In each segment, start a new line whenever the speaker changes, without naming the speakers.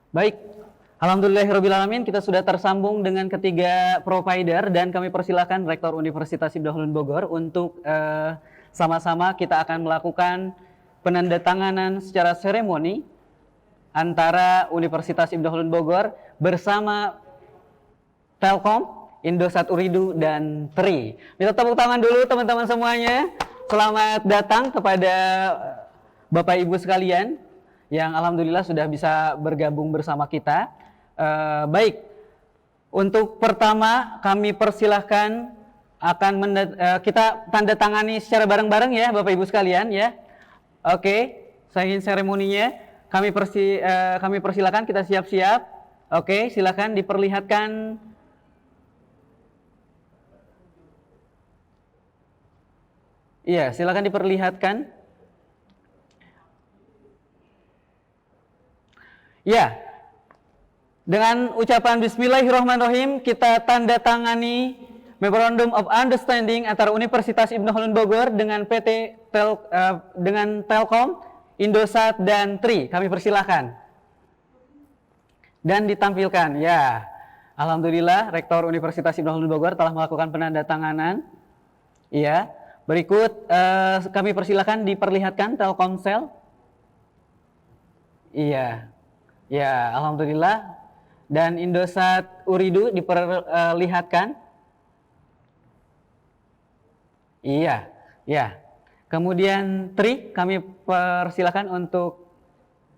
Baik, alhamdulillahirrahmanirrahim, kita sudah tersambung dengan ketiga provider dan kami persilakan Rektor Universitas Ibnu Bogor untuk sama-sama kita akan melakukan penandatanganan secara seremoni antara Universitas Ibnu Bogor bersama Telkom, Indosat Uridu, dan TRI. Minta tepuk tangan dulu teman-teman semuanya. Selamat datang kepada Bapak Ibu sekalian yang alhamdulillah sudah bisa bergabung bersama kita. Baik, untuk pertama kami persilahkan kita tanda tangani secara bareng-bareng ya Bapak Ibu sekalian ya. Oke, saya ingin seremoninya kami persilahkan kita siap-siap. Oke, silakan diperlihatkan. Iya, silakan diperlihatkan. Ya, dengan ucapan Bismillahirrahmanirrahim kita tanda tangani Memorandum of Understanding antara Universitas Ibnu Bogor dengan dengan Telkom, Indosat, dan TRI. Kami persilahkan dan ditampilkan. Ya, alhamdulillah Rektor Universitas Ibnu Bogor telah melakukan penandatanganan. Iya, berikut kami persilahkan diperlihatkan Telkomsel. Iya, ya, alhamdulillah. Dan Indosat Uridu diperlihatkan. Iya, ya. Kemudian TRI kami persilakan untuk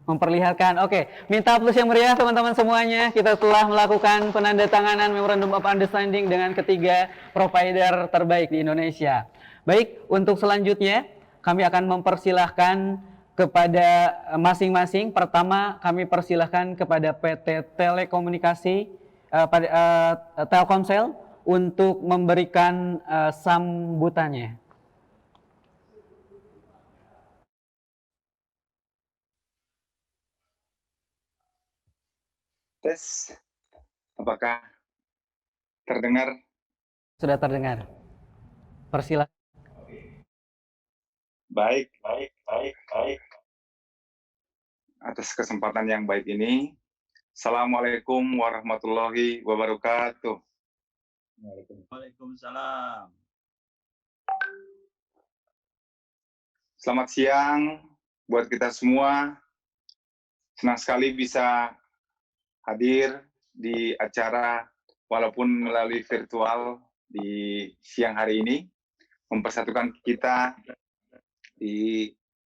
memperlihatkan. Oke, minta aplaus yang meriah teman-teman semuanya. Kita telah melakukan penandatanganan Memorandum of Understanding dengan ketiga provider terbaik di Indonesia. Baik, untuk selanjutnya kami akan mempersilahkan kepada masing-masing. Pertama kami persilahkan kepada PT Telekomunikasi Telkomsel untuk memberikan sambutannya.
Tes, apakah terdengar?
Sudah terdengar. Persilahkan.
Baik. Atas kesempatan yang baik ini, Assalamualaikum warahmatullahi wabarakatuh.
Waalaikumsalam.
Selamat siang buat kita semua. Senang sekali bisa hadir di acara walaupun melalui virtual di siang hari ini, mempersatukan kita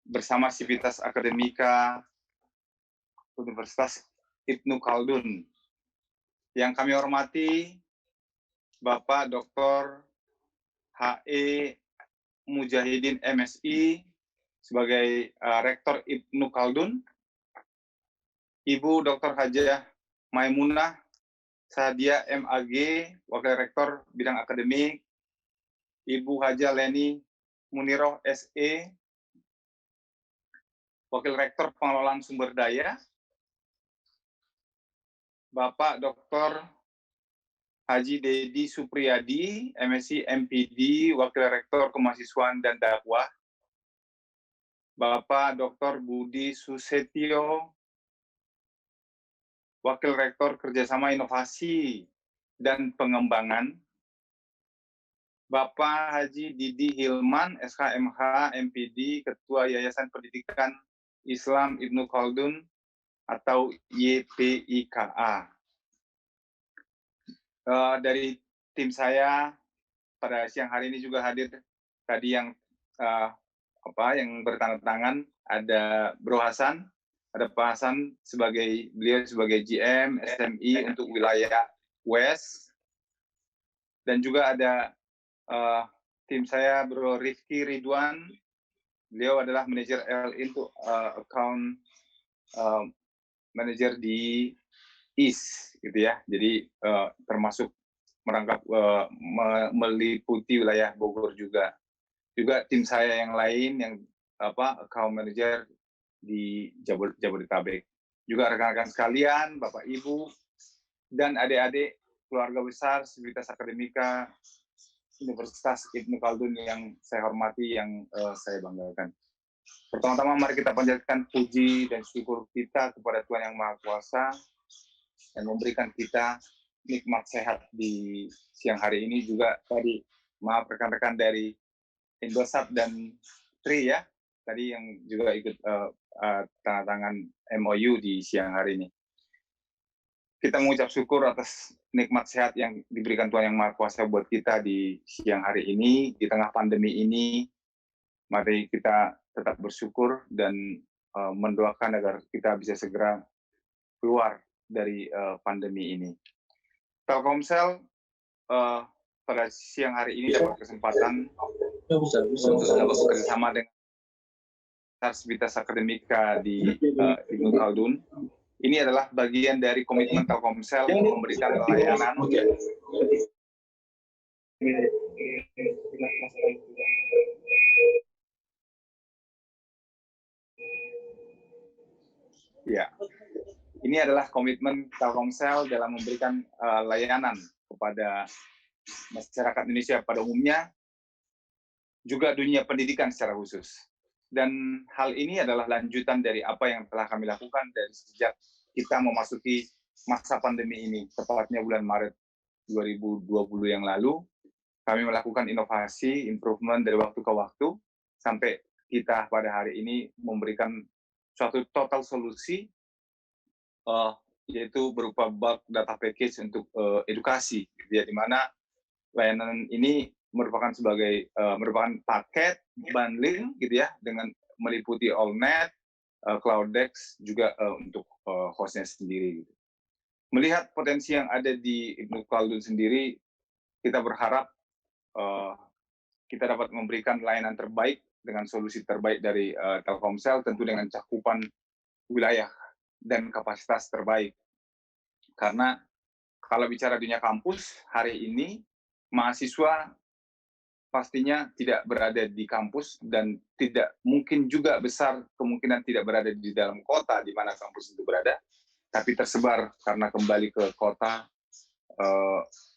bersama Sivitas Akademika Universitas Ibnu Khaldun. Yang kami hormati Bapak Dr. H.E. Mujahidin MSI sebagai Rektor Ibnu Khaldun, Ibu Dr. Hajah Maimunah Sadia MAG, Wakil Rektor Bidang Akademik, Ibu Hajah Leni Muniroh SE, Wakil Rektor Pengelolaan Sumber Daya, Bapak Dr. Haji Dedi Supriyadi, MSc MPD, Wakil Rektor Kemahasiswaan dan Dakwah, Bapak Dr. Budi Susetio, Wakil Rektor Kerjasama Inovasi dan Pengembangan, Bapak Haji Didi Hilman, SKMH MPD, Ketua Yayasan Pendidikan Islam Ibnu Khaldun atau YPIKA. Dari tim saya pada siang hari ini juga hadir tadi yang bertanda tangan, ada Bro Hasan, ada Pak Hasan beliau sebagai GM SMI untuk wilayah West, dan juga ada tim saya Bro Rifki Ridwan, beliau adalah manajer LI untuk account manager di East gitu ya, jadi termasuk merangkap meliputi wilayah Bogor juga tim saya yang lain yang account manager di Jabodetabek, juga rekan-rekan sekalian, Bapak Ibu dan adik-adik keluarga besar Sivitas Akademika Universitas Ibnu Khaldun yang saya hormati, yang saya banggakan. Pertama-tama mari kita panjatkan puji dan syukur kita kepada Tuhan Yang Maha Kuasa yang memberikan kita nikmat sehat di siang hari ini. Juga tadi maaf rekan-rekan dari Indosat dan Tri ya, tadi yang juga ikut tanda tangan MOU di siang hari ini. Kita mengucap syukur atas nikmat sehat yang diberikan Tuhan Yang Maha Kuasa buat kita di siang hari ini, di tengah pandemi ini. Mari kita tetap bersyukur dan mendoakan agar kita bisa segera keluar dari pandemi ini. Telkomsel pada siang hari ini dapat kesempatan untuk dapat bekerjasama dengan Universitas Akademika di Ibnu Khaldun. Ini adalah bagian dari komitmen Telkomsel untuk memberikan layanan ya. Ini adalah komitmen Telkomsel dalam memberikan layanan kepada masyarakat Indonesia pada umumnya, juga dunia pendidikan secara khusus. Dan hal ini adalah lanjutan dari apa yang telah kami lakukan dari sejak kita memasuki masa pandemi ini, tepatnya bulan Maret 2020 yang lalu. Kami melakukan inovasi, improvement dari waktu ke waktu, sampai kita pada hari ini memberikan suatu total solusi, yaitu berupa bulk data package untuk edukasi, ya, di mana layanan ini merupakan merupakan paket bundling gitu ya, dengan meliputi AllNet, CloudX juga untuk hostnya sendiri. Gitu. Melihat potensi yang ada di Ibnu Khaldun sendiri, kita berharap kita dapat memberikan layanan terbaik dengan solusi terbaik dari Telkomsel, tentu dengan cakupan wilayah dan kapasitas terbaik. Karena kalau bicara dunia kampus, hari ini mahasiswa pastinya tidak berada di kampus dan tidak mungkin juga besar kemungkinan tidak berada di dalam kota di mana kampus itu berada, tapi tersebar karena kembali ke kota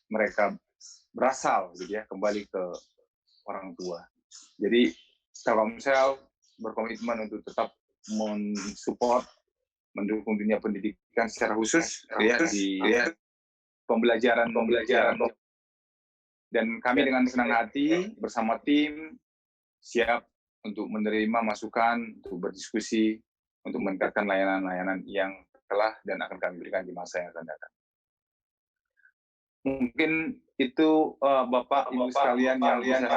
mereka berasal, gitu ya, kembali ke orang tua. Jadi Telkomsel berkomitmen untuk tetap mensupport, mendukung dunia pendidikan secara khusus ya, di pembelajaran. Dan kami dengan senang hati bersama tim siap untuk menerima masukan, untuk berdiskusi, untuk meningkatkan layanan-layanan yang telah dan akan kami berikan di masa yang akan datang. Mungkin itu Bapak Ibu sekalian yang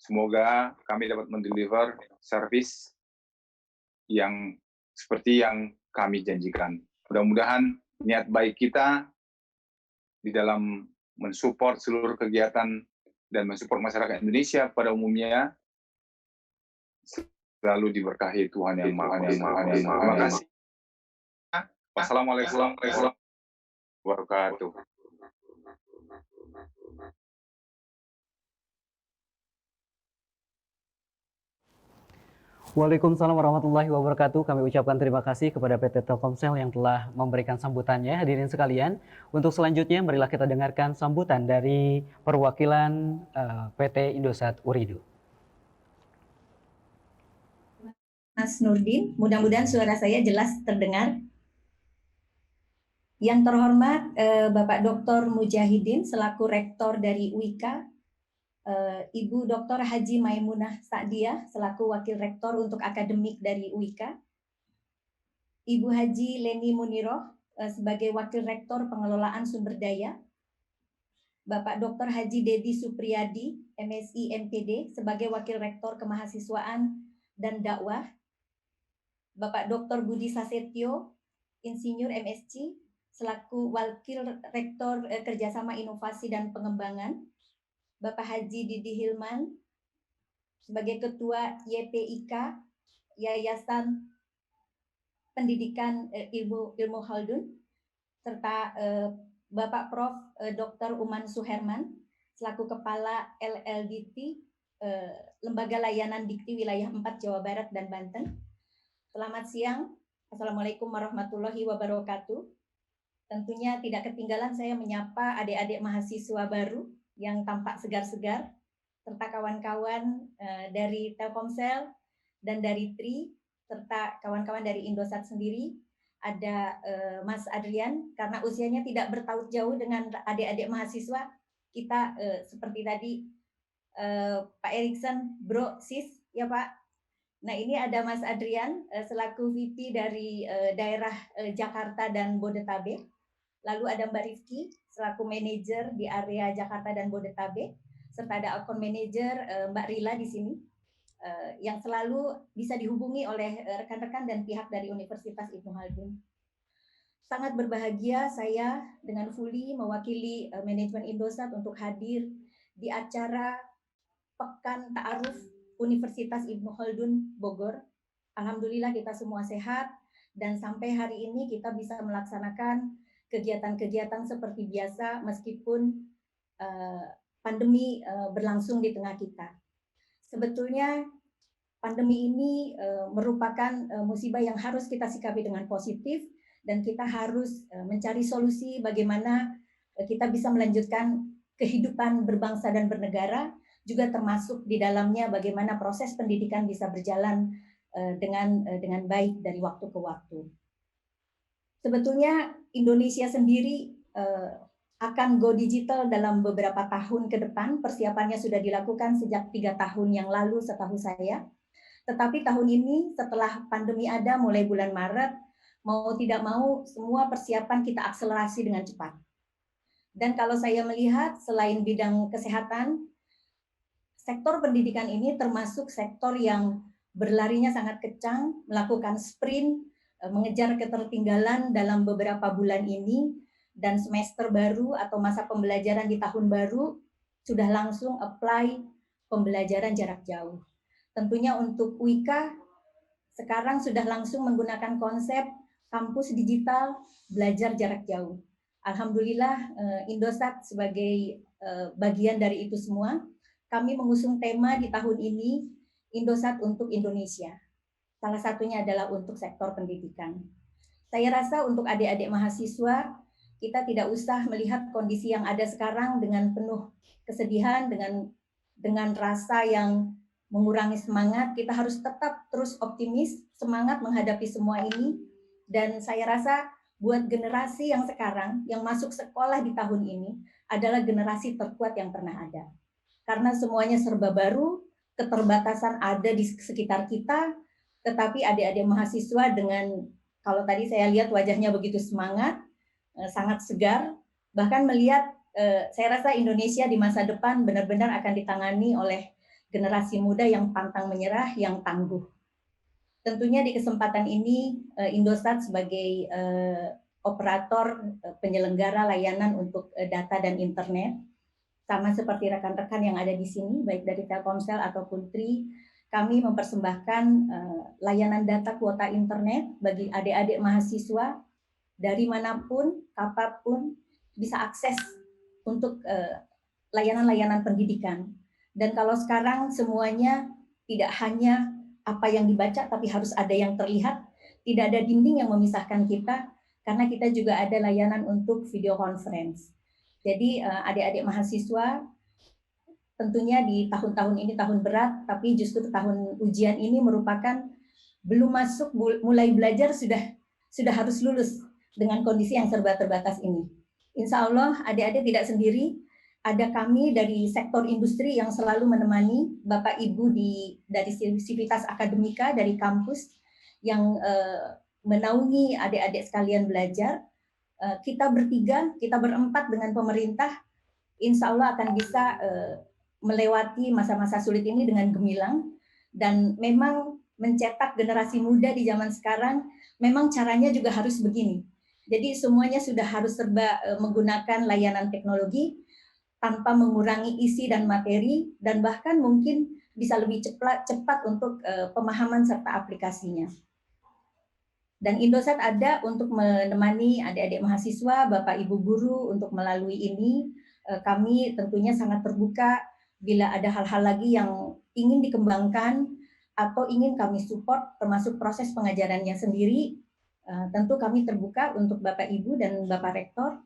semoga kami dapat mendeliver service yang seperti yang kami janjikan. Mudah-mudahan niat baik kita di dalam mensupport seluruh kegiatan dan mensupport masyarakat Indonesia pada umumnya selalu diberkahi Tuhan Yang Maha Kuasa. Terima kasih. Wassalamualaikum warahmatullahi wabarakatuh.
Waalaikumsalam warahmatullahi wabarakatuh. Kami ucapkan terima kasih kepada PT Telkomsel yang telah memberikan sambutannya. Hadirin sekalian, untuk selanjutnya marilah kita dengarkan sambutan dari perwakilan PT Indosat Ooredoo.
Mas Nurdin, mudah-mudahan suara saya jelas terdengar. Yang terhormat Bapak Dr. Mujahidin selaku Rektor dari UIK, Ibu Dr. Haji Maimunah Sa'diah selaku Wakil Rektor untuk akademik dari UIK, Ibu Haji Leni Muniroh sebagai Wakil Rektor Pengelolaan Sumber Daya, Bapak Dr. Haji Dedi Supriyadi, MSI MPD sebagai Wakil Rektor Kemahasiswaan dan Dakwah, Bapak Dr. Budi Sasetyo, Insinyur MSc selaku Wakil Rektor Kerjasama Inovasi dan Pengembangan, Bapak Haji Didi Hilman sebagai Ketua YPIK, Yayasan Pendidikan Ilmu Khaldun, serta Bapak Prof. Dr. Uman Suherman selaku Kepala LLDT Lembaga Layanan Dikti Wilayah 4 Jawa Barat dan Banten. Selamat siang. Assalamualaikum warahmatullahi wabarakatuh. Tentunya tidak ketinggalan saya menyapa adik-adik mahasiswa baru yang tampak segar-segar, serta kawan-kawan dari Telkomsel dan dari TRI, serta kawan-kawan dari Indosat sendiri. Ada Mas Adrian, karena usianya tidak bertaut jauh dengan adik-adik mahasiswa, kita seperti tadi Pak Erikson, Bro, Sis, ya Pak. Nah ini ada Mas Adrian selaku VP dari daerah Jakarta dan Bodetabek. Lalu ada Mbak Rizky selaku manajer di area Jakarta dan Bodetabek, serta ada account manager Mbak Rila di sini yang selalu bisa dihubungi oleh rekan-rekan dan pihak dari Universitas Ibnu Khaldun. Sangat berbahagia saya dengan fully mewakili manajemen Indosat untuk hadir di acara Pekan Ta'aruf Universitas Ibnu Khaldun Bogor. Alhamdulillah kita semua sehat dan sampai hari ini kita bisa melaksanakan kegiatan-kegiatan seperti biasa meskipun pandemi berlangsung di tengah kita. Sebetulnya pandemi ini merupakan musibah yang harus kita sikapi dengan positif dan kita harus mencari solusi bagaimana kita bisa melanjutkan kehidupan berbangsa dan bernegara, juga termasuk di dalamnya bagaimana proses pendidikan bisa berjalan dengan baik dari waktu ke waktu. Sebetulnya Indonesia sendiri akan go digital dalam beberapa tahun ke depan. Persiapannya sudah dilakukan sejak 3 tahun yang lalu setahu saya. Tetapi tahun ini setelah pandemi ada mulai bulan Maret, mau tidak mau semua persiapan kita akselerasi dengan cepat. Dan kalau saya melihat selain bidang kesehatan, sektor pendidikan ini termasuk sektor yang berlarinya sangat kencang, melakukan sprint, mengejar ketertinggalan dalam beberapa bulan ini, dan semester baru atau masa pembelajaran di tahun baru sudah langsung apply pembelajaran jarak jauh. Tentunya untuk UIKA sekarang sudah langsung menggunakan konsep kampus digital belajar jarak jauh. Alhamdulillah Indosat sebagai bagian dari itu semua, kami mengusung tema di tahun ini Indosat untuk Indonesia. Salah satunya adalah untuk sektor pendidikan. Saya rasa untuk adik-adik mahasiswa, kita tidak usah melihat kondisi yang ada sekarang dengan penuh kesedihan, dengan rasa yang mengurangi semangat. Kita harus tetap terus optimis, semangat menghadapi semua ini. Dan saya rasa buat generasi yang sekarang, yang masuk sekolah di tahun ini, adalah generasi terkuat yang pernah ada. Karena semuanya serba baru, keterbatasan ada di sekitar kita, tetapi adik-adik mahasiswa dengan, kalau tadi saya lihat wajahnya begitu semangat, sangat segar, bahkan melihat saya rasa Indonesia di masa depan benar-benar akan ditangani oleh generasi muda yang pantang menyerah, yang tangguh. Tentunya di kesempatan ini Indosat sebagai operator penyelenggara layanan untuk data dan internet, sama seperti rekan-rekan yang ada di sini, baik dari Telkomsel ataupun TRI, kami mempersembahkan layanan data kuota internet bagi adik-adik mahasiswa dari manapun, kapanpun bisa akses untuk layanan-layanan pendidikan. Dan kalau sekarang semuanya tidak hanya apa yang dibaca, tapi harus ada yang terlihat, tidak ada dinding yang memisahkan kita, karena kita juga ada layanan untuk video conference. Jadi adik-adik mahasiswa tentunya di tahun-tahun ini tahun berat, tapi justru tahun ujian ini merupakan belum masuk mulai belajar sudah harus lulus dengan kondisi yang serba terbatas ini. Insya Allah adik-adik tidak sendiri, ada kami dari sektor industri yang selalu menemani Bapak Ibu dari Sivitas Akademika dari kampus yang menaungi adik-adik sekalian belajar. Kita bertiga, kita berempat dengan pemerintah, insya Allah akan bisa melewati masa-masa sulit ini dengan gemilang. Dan memang mencetak generasi muda di zaman sekarang, memang caranya juga harus begini. Jadi semuanya sudah harus serba menggunakan layanan teknologi tanpa mengurangi isi dan materi, dan bahkan mungkin bisa lebih cepat untuk pemahaman serta aplikasinya. Dan Indosat ada untuk menemani adik-adik mahasiswa, Bapak Ibu guru untuk melalui ini. Kami tentunya sangat terbuka bila ada hal-hal lagi yang ingin dikembangkan atau ingin kami support termasuk proses pengajarannya sendiri. Tentu kami terbuka untuk Bapak Ibu dan Bapak Rektor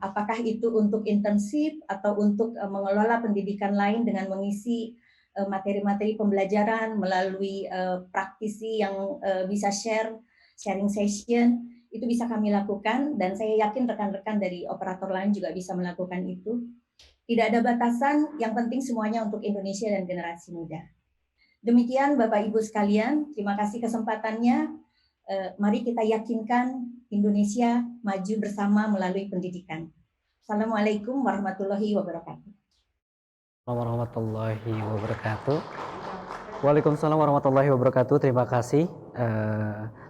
apakah itu untuk intensif atau untuk mengelola pendidikan lain dengan mengisi materi-materi pembelajaran melalui praktisi yang bisa sharing session, itu bisa kami lakukan dan saya yakin rekan-rekan dari operator lain juga bisa melakukan itu. Tidak ada batasan, yang penting semuanya untuk Indonesia dan generasi muda. Demikian Bapak Ibu sekalian, terima kasih kesempatannya. Mari kita yakinkan Indonesia maju bersama melalui pendidikan. Assalamualaikum warahmatullahi wabarakatuh.
Warahmatullahi wabarakatuh. Waalaikumsalam warahmatullahi wabarakatuh. Terima kasih.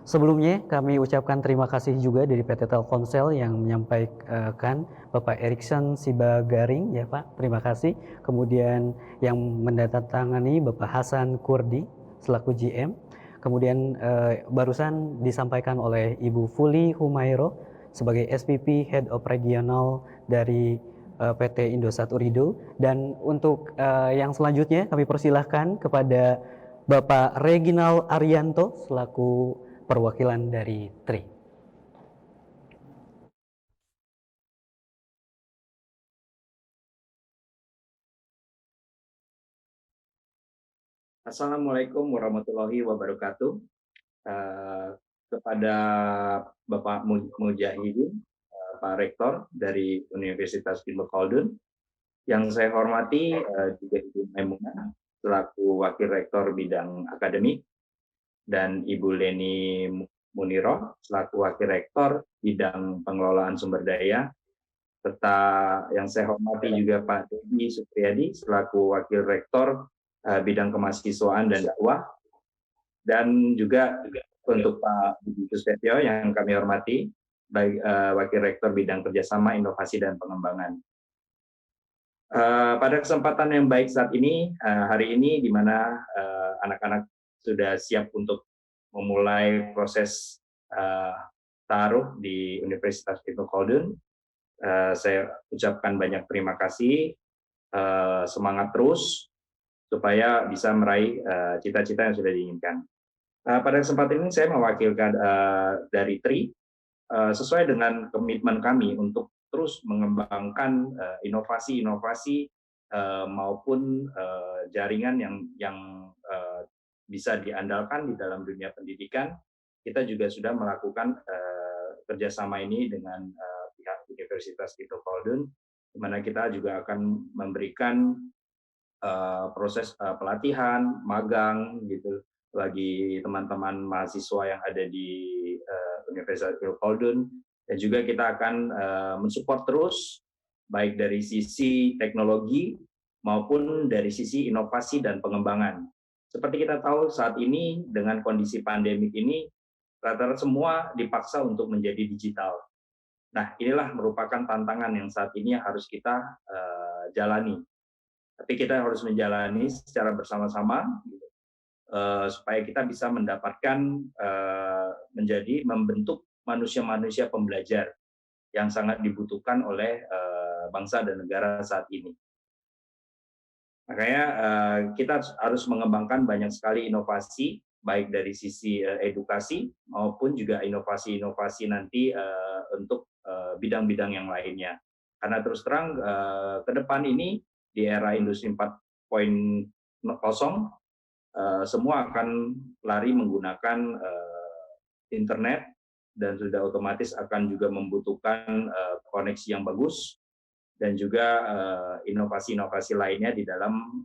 Sebelumnya kami ucapkan terima kasih juga dari PT Telkomsel yang menyampaikan Bapak Erikson Sibagaring, ya Pak. Terima kasih. Kemudian yang mendatangani Bapak Hasan Kurdi selaku GM. Kemudian barusan disampaikan oleh Ibu Fuli Humairo sebagai SVP Head of Regional dari PT Indosat Urido. Dan untuk yang selanjutnya kami persilahkan kepada Bapak Reginald Arianto selaku perwakilan dari TRI.
Assalamualaikum warahmatullahi wabarakatuh. Kepada Bapak Mujahidin, Pak Rektor dari Universitas Ilmu Khaldun, yang saya hormati juga Ibu Maimunah selaku Wakil Rektor bidang akademik, dan Ibu Leni Muniroh selaku Wakil Rektor bidang pengelolaan sumber daya, serta yang saya hormati juga Pak Dedi Supriyadi selaku Wakil Rektor bidang kemahasiswaan dan dakwah, dan juga untuk Pak Budi Susetio yang kami hormati, baik Wakil Rektor bidang kerjasama, inovasi, dan pengembangan. Pada kesempatan yang baik saat ini, hari ini di mana anak-anak sudah siap untuk memulai proses taruh di Universitas Ibnu Khaldun, saya ucapkan banyak terima kasih, semangat terus, supaya bisa meraih cita-cita yang sudah diinginkan. Pada kesempatan ini saya mewakilkan dari TRI, sesuai dengan komitmen kami untuk terus mengembangkan inovasi-inovasi maupun jaringan yang bisa diandalkan di dalam dunia pendidikan. Kita juga sudah melakukan kerjasama ini dengan pihak Universitas Ibnu Khaldun, di mana kita juga akan memberikan proses pelatihan, magang gitu bagi teman-teman mahasiswa yang ada di Universitas Ibnu Khaldun, dan juga kita akan mensupport terus baik dari sisi teknologi maupun dari sisi inovasi dan pengembangan. Seperti kita tahu saat ini dengan kondisi pandemik ini rata-rata semua dipaksa untuk menjadi digital. Nah, inilah merupakan tantangan yang saat ini harus kita jalani. Tapi kita harus menjalani secara bersama-sama supaya kita bisa mendapatkan membentuk manusia-manusia pembelajar yang sangat dibutuhkan oleh bangsa dan negara saat ini. Makanya kita harus mengembangkan banyak sekali inovasi, baik dari sisi edukasi maupun juga inovasi-inovasi nanti untuk bidang-bidang yang lainnya. Karena terus terang ke depan ini di era industri 4.0 semua akan lari menggunakan internet dan sudah otomatis akan juga membutuhkan koneksi yang bagus dan juga inovasi-inovasi lainnya di dalam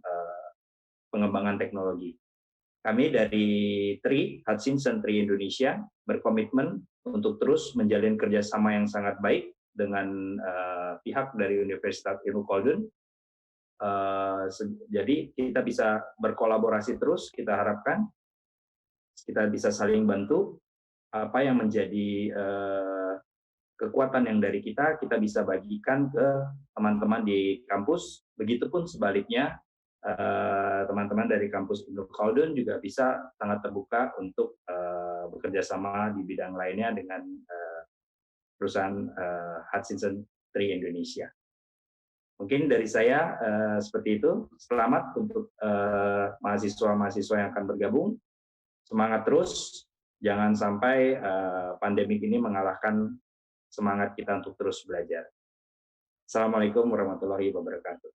pengembangan teknologi. Kami dari TRI, Hutchinson TRI Indonesia, berkomitmen untuk terus menjalin kerjasama yang sangat baik dengan pihak dari Universitas Ibnu Khaldun. Jadi kita bisa berkolaborasi terus, kita harapkan kita bisa saling bantu, apa yang menjadi kekuatan yang dari kita bisa bagikan ke teman-teman di kampus, begitupun sebaliknya teman-teman dari kampus Ibnu Khaldun juga bisa sangat terbuka untuk bekerja sama di bidang lainnya dengan perusahaan Hutchinson TRI Indonesia. Mungkin dari saya seperti itu. Selamat untuk mahasiswa-mahasiswa yang akan bergabung. Semangat terus, jangan sampai pandemik ini mengalahkan semangat kita untuk terus belajar. Assalamualaikum warahmatullahi wabarakatuh.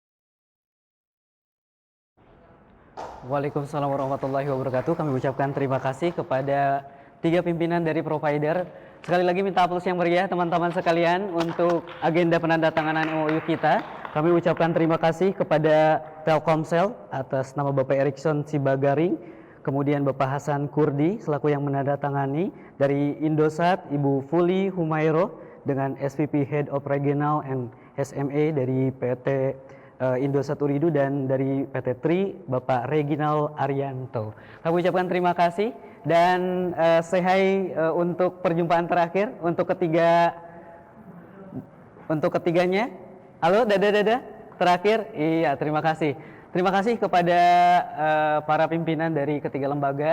Waalaikumsalam warahmatullahi wabarakatuh. Kami ucapkan terima kasih kepada 3 pimpinan dari provider. Sekali lagi minta aplaus yang meriah teman-teman sekalian untuk agenda penandatanganan MOU kita. Kami ucapkan terima kasih kepada Telkomsel atas nama Bapak Erikson Sibagaring, kemudian Bapak Hasan Kurdi selaku yang menandatangani, dari Indosat Ibu Fuli Humairo dengan SVP Head of Regional and SMA dari PT Indosat Uridu, dan dari PT Tri Bapak Reginal Arianto. Kami ucapkan terima kasih dan say hi untuk perjumpaan terakhir untuk ketiganya. Halo, dadah terakhir. Iya, terima kasih. Terima kasih kepada para pimpinan dari ketiga lembaga.